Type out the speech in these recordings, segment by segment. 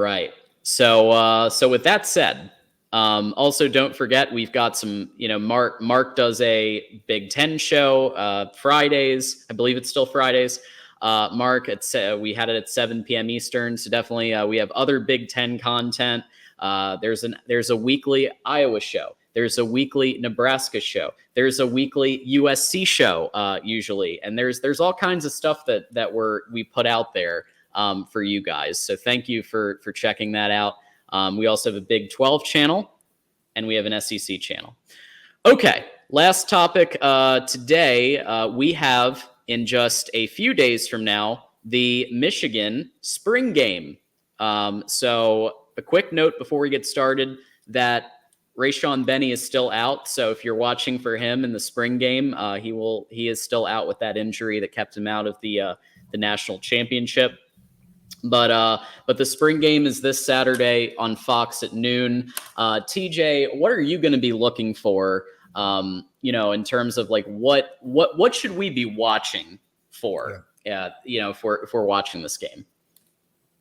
right. So with that said, also don't forget we've got some. Mark does a Big Ten show Fridays. I believe it's still Fridays. Mark, we had it at 7 p.m. Eastern. So definitely we have other Big Ten content. There's a weekly Iowa show. There's a weekly Nebraska show. There's a weekly USC show usually, and there's all kinds of stuff that we put out there for you guys. So thank you for checking that out. We also have a Big 12 channel, and we have an SEC channel. Okay, last topic today. We have, in just a few days from now, the Michigan spring game. So a quick note before we get started that Rayshon Benny is still out. So if you're watching for him in the spring game, he is still out with that injury that kept him out of the national championship. But the spring game is this Saturday on Fox at noon. TJ, what are you going to be looking for? In terms of like what should we be watching for? If we're watching this game.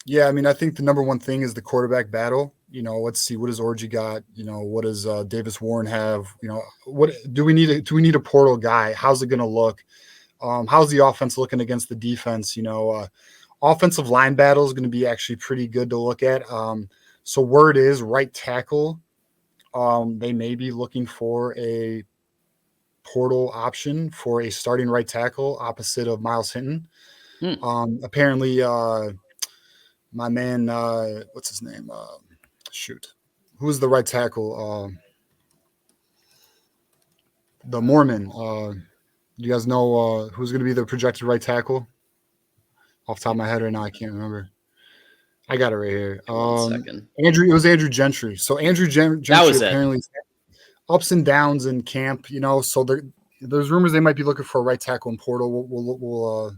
Yeah, I mean, I think the number one thing is the quarterback battle. Let's see, what does Orji got? What does Davis Warren have? What do we need? Do we need a portal guy? How's it going to look? How's the offense looking against the defense? Offensive line battle is going to be actually pretty good to look at. So word is right tackle. They may be looking for a portal option for a starting right tackle opposite of Miles Hinton. Apparently, my man, what's his name? Who's the right tackle? The Mormon. You guys know who's going to be the projected right tackle? Off the top of my head right now, I can't remember. I got it right here. 1 second. It was Andrew Gentry. So Andrew Gentry apparently ups and downs in camp, so there's rumors they might be looking for a right tackle in portal. We'll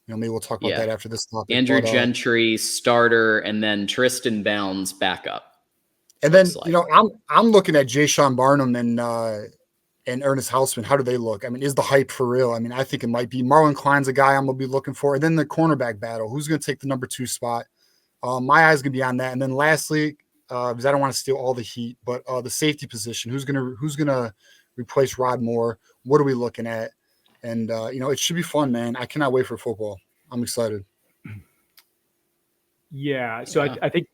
maybe we'll talk about that after this topic. Andrew Gentry starter, and then Tristan Bounds backup. And then I'm looking at Jay Sean Barnum and Ernest Hausman. How do they look? I mean, is the hype for real? I mean, I think it might be. Marlon Klein's a guy I'm going to be looking for. And then the cornerback battle. Who's going to take the number 2 spot? My eyes going to be on that. And then lastly, because I don't want to steal all the heat, but the safety position. Who's going to replace Rod Moore? What are we looking at? And, it should be fun, man. I cannot wait for football. I'm excited. Yeah. So I think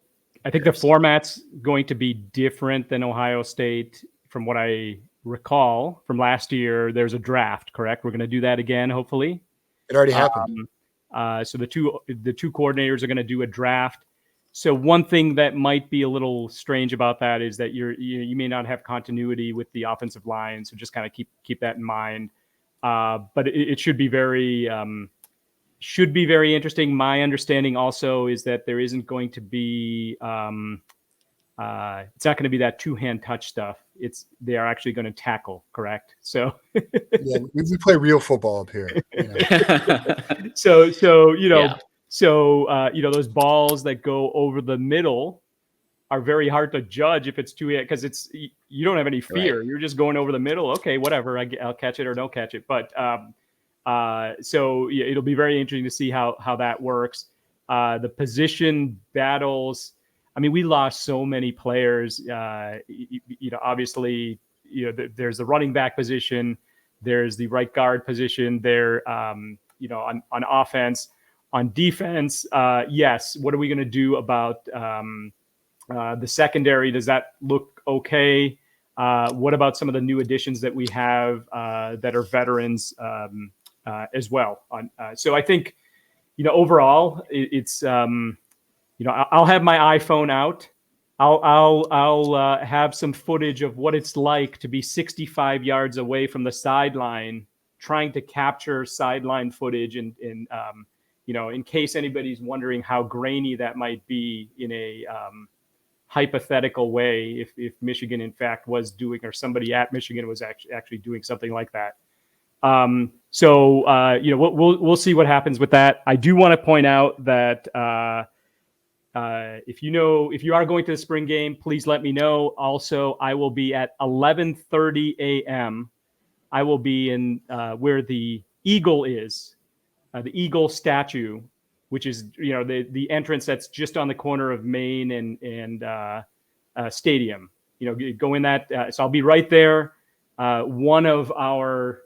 the format's going to be different than Ohio State from what I recall from last year. There's a draft, correct? We're going to do that again, hopefully. It already happened. So the two coordinators are going to do a draft. So one thing that might be a little strange about that is that you may not have continuity with the offensive line. So just kind of keep that in mind. But it should be very interesting. My understanding also is that there isn't going to be it's not going to be that 2-hand touch stuff. They are actually going to tackle, correct? So yeah, we play real football up here. So those balls that go over the middle are very hard to judge if it's 2-hand, because you don't have any fear. Right. You're just going over the middle. Okay, whatever. I'll catch it or don't catch it. But it'll be very interesting to see how that works. The position battles. I mean, we lost so many players. Obviously, there's the running back position, there's the right guard position. There, on offense, on defense. Yes. What are we going to do about the secondary? Does that look okay? What about some of the new additions that we have that are veterans as well? So I think, overall, it's. I'll have my iPhone out. I'll have some footage of what it's like to be 65 yards away from the sideline, trying to capture sideline footage, and in case anybody's wondering how grainy that might be in a hypothetical way, if Michigan in fact was doing, or somebody at Michigan was actually doing something like that. We'll see what happens with that. I do want to point out that. If you are going to the spring game, please let me know. Also, I will be at 11:30 a.m. I will be in where the eagle is, the eagle statue, which is the entrance that's just on the corner of Main and Stadium. Go in that. So I'll be right there. One of our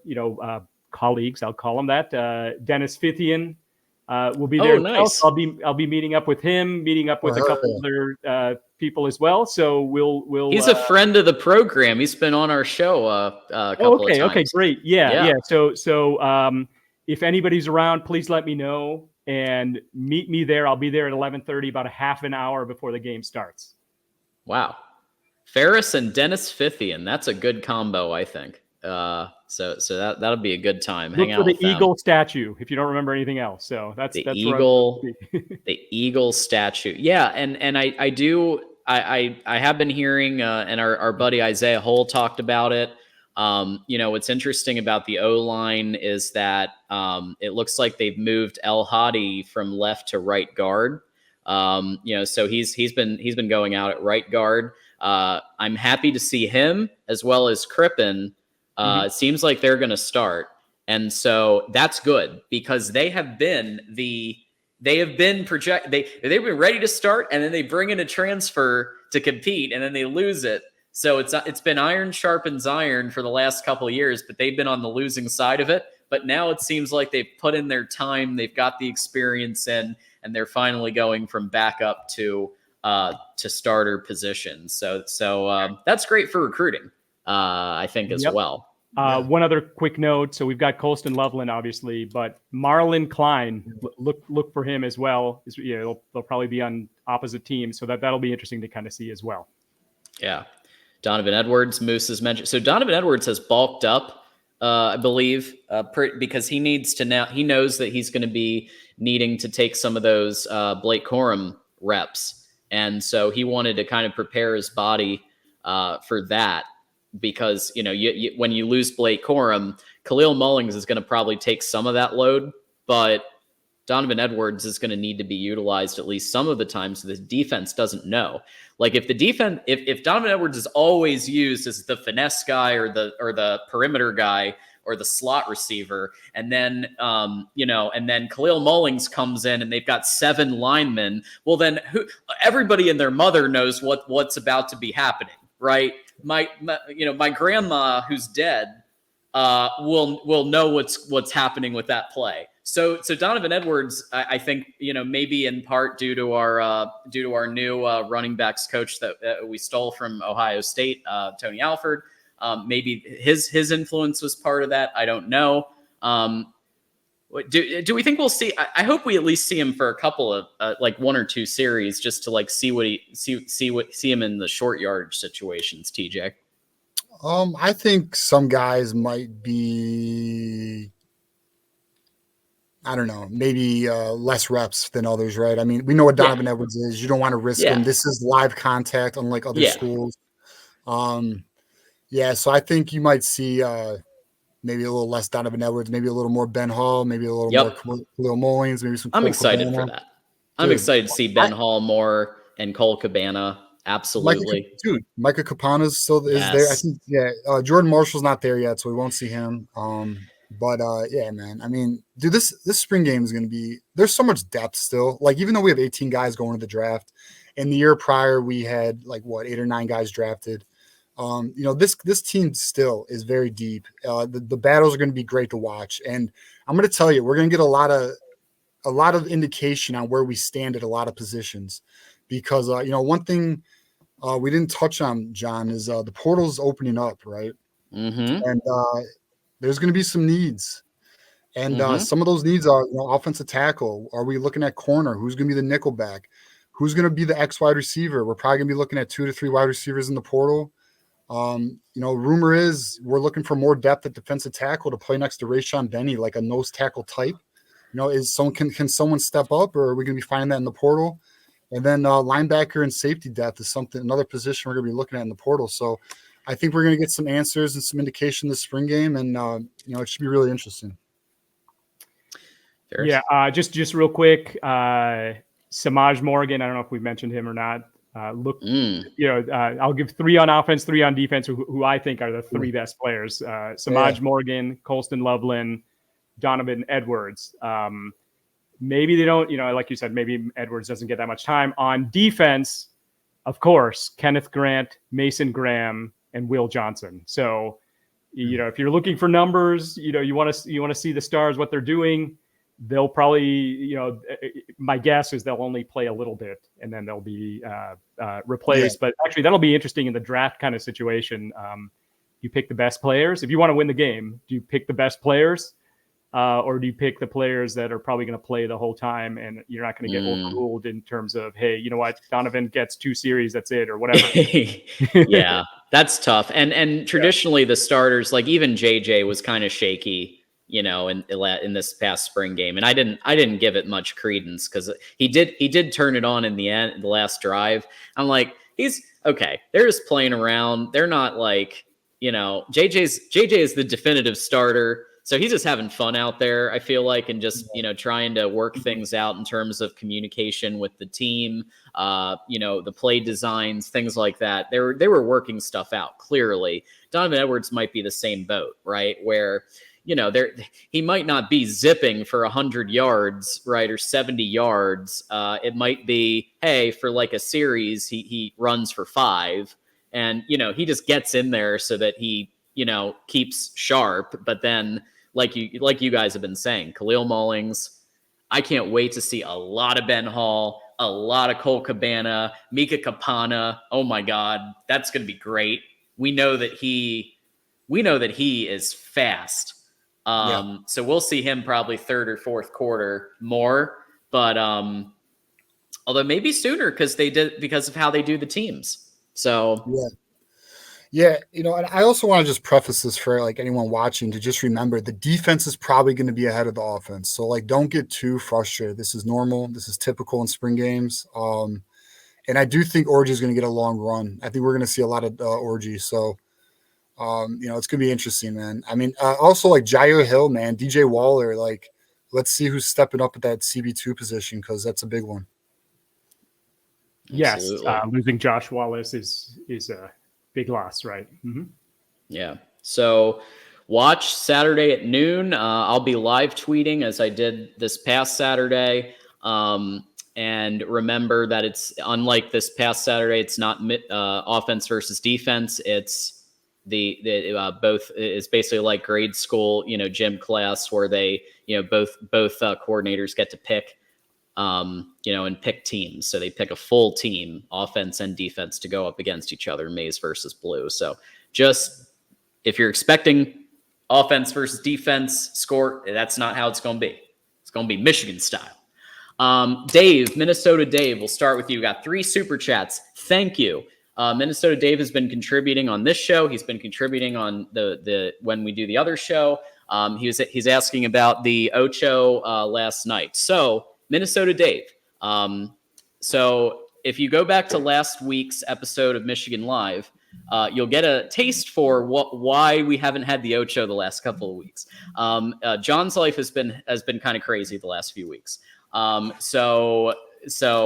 colleagues, I'll call him that, Dennis Fithian, will be there. Nice. So I'll be meeting up with him, meeting up with a couple other people as well. So we'll. He's a friend of the program. He's been on our show a couple of times. Okay, great. Yeah. So if anybody's around, please let me know and meet me there. I'll be there at 11:30, about a half an hour before the game starts. Wow. Ferris and Dennis Fithian. That's a good combo, I think. So that'll be a good time. Hang out with the Eagle statue, if you don't remember anything else. So that's Eagle, the Eagle statue. Yeah, and I have been hearing, and our buddy Isaiah Hull talked about it. What's interesting about the O-line is that it looks like they've moved El Hadi from left to right guard. So he's been going out at right guard. I'm happy to see him as well as Crippen. It seems like they're going to start. And so that's good because they've been ready to start, and then they bring in a transfer to compete, and then they lose it. So it's been iron sharpens iron for the last couple of years, but they've been on the losing side of it. But now it seems like they've put in their time, they've got the experience in, and they're finally going from backup to starter positions. So that's great for recruiting, I think, as well. One other quick note. So we've got Colston Loveland, obviously, but Marlon Klein, look for him as well. They'll probably be on opposite teams. So that'll be interesting to kind of see as well. Yeah. Donovan Edwards, Moose has mentioned. So Donovan Edwards has bulked up, I believe, because he needs to now. He knows that he's going to be needing to take some of those Blake Corum reps, and so he wanted to kind of prepare his body for that. Because when you lose Blake Corum, Khalil Mullings is going to probably take some of that load, but Donovan Edwards is going to need to be utilized at least some of the time, so the defense doesn't know. Like if Donovan Edwards is always used as the finesse guy or the perimeter guy or the slot receiver, and then Khalil Mullings comes in and they've got 7 linemen, well then everybody and their mother knows what's about to be happening, right? My grandma who's dead will know what's happening with that play. So Donovan Edwards, I think, maybe in part due to our new running backs coach that we stole from Ohio State, Tony Alford. Maybe his influence was part of that. I don't know. Do we think we'll see? I hope we at least see him for a couple of like 1 or 2 series just to like see him in the short yardage situations. TJ, I think some guys might be, I don't know, maybe less reps than others, right? I mean, we know what Donovan Edwards is. You don't want to risk him. This is live contact, unlike other schools. So I think you might see maybe a little less Donovan Edwards, maybe a little more Ben Hall, maybe a little more Khalil Mullings, maybe some. I'm excited for that. I'm excited to see Ben Hall more and Cole Cabana. Absolutely. Micah Capana's still is there. I think, Jordan Marshall's not there yet, so we won't see him. But man, I mean, dude, this spring game is going to be, there's so much depth still. Like, even though we have 18 guys going to the draft, in the year prior, we had 8 or 9 guys drafted. This team still is very deep. The battles are going to be great to watch. And I'm going to tell you, we're going to get a lot of indication on where we stand at a lot of positions, because, one thing we didn't touch on, John, is the portal's opening up, right? Mm-hmm. And there's going to be some needs. And some of those needs are, offensive tackle. Are we looking at corner? Who's going to be the nickel back? Who's going to be the X wide receiver? We're probably going to be looking at 2 to 3 wide receivers in the portal. Rumor is we're looking for more depth at defensive tackle to play next to Rayshon Benny, like a nose tackle type. Can someone step up, or are we going to be finding that in the portal? And then linebacker and safety depth is another position we're going to be looking at in the portal. So I think we're going to get some answers and some indication this spring game, and it should be really interesting. Ferris? Just real quick, Samaj Morgan. I don't know if we mentioned him or not. I'll give 3 on offense, 3 on defense, who I think are the 3 best players. Samaj Morgan, Colston Loveland, Donovan Edwards. maybe they don't, like you said, maybe Edwards doesn't get that much time. On defense, of course, Kenneth Grant, Mason Graham, and Will Johnson. So, if you're looking for numbers, you want to see the stars, what they're doing. They'll probably, my guess is they'll only play a little bit and then they'll be replaced. Yeah. But actually, that'll be interesting in the draft kind of situation. You pick the best players. If you want to win the game, do you pick the best players? Or do you pick the players that are probably going to play the whole time and you're not going to get overruled in terms of, hey, you know what, Donovan gets 2 series, that's it, or whatever. Yeah, that's tough. And traditionally the starters, like even JJ was kind of shaky, in this past spring game. And I didn't give it much credence because he did turn it on in the end, the last drive. I'm like, he's okay. They're just playing around. They're not like, JJ is the definitive starter. So he's just having fun out there, I feel like, and just, trying to work things out in terms of communication with the team, the play designs, things like that. They were working stuff out, clearly. Donovan Edwards might be the same boat, right? Where, he might not be zipping for 100 yards, right, or 70 yards. It might be, hey, for like a series, he runs for 5. And, he just gets in there so that he, keeps sharp. But then, like you guys have been saying, Khalil Mullings, I can't wait to see a lot of Ben Hall, a lot of Cole Cabana, Mika Kapana. Oh my God, that's going to be great. We know that he is fast. So we'll see him probably third or fourth quarter more, but although maybe sooner because of how they do the teams. So yeah, and I also want to just preface this for like anyone watching to just remember the defense is probably going to be ahead of the offense. So like, don't get too frustrated. This is normal. This is typical in spring games. And I do think Orgy is going to get a long run. I think we're going to see a lot of Orgy. So, it's going to be interesting, man. I mean, also like Jair Hill, man, DJ Waller, like, let's see who's stepping up at that CB2 position, because that's a big one. Yes. Losing Josh Wallace is a big loss, right? Mm-hmm. Yeah. So watch Saturday at noon. I'll be live tweeting as I did this past Saturday. And remember that it's unlike this past Saturday. It's not offense versus defense. It's both is basically like grade school, gym class where they, both coordinators get to pick, and pick teams. So they pick a full team, offense and defense, to go up against each other, maize versus blue. So just if you're expecting offense versus defense score, that's not how it's going to be. It's going to be Michigan style. Dave, Minnesota Dave, we'll start with you. We got 3 super chats. Thank you. Minnesota Dave has been contributing on this show. He's been contributing on the when we do the other show. He's asking about the Ocho last night. So Minnesota Dave. So if you go back to last week's episode of Michigan Live, you'll get a taste for why we haven't had the Ocho the last couple of weeks. John's life has been kind of crazy the last few weeks. So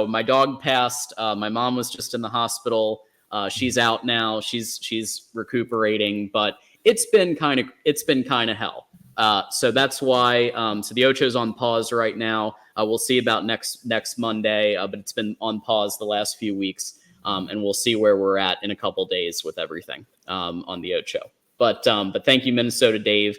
my dog passed. My mom was just in the hospital. She's out now. She's recuperating, but it's been kind of hell. So that's why. So the Ocho's on pause right now. We'll see about next Monday, but it's been on pause the last few weeks, and we'll see where we're at in a couple days with everything on the Ocho. But thank you, Minnesota Dave.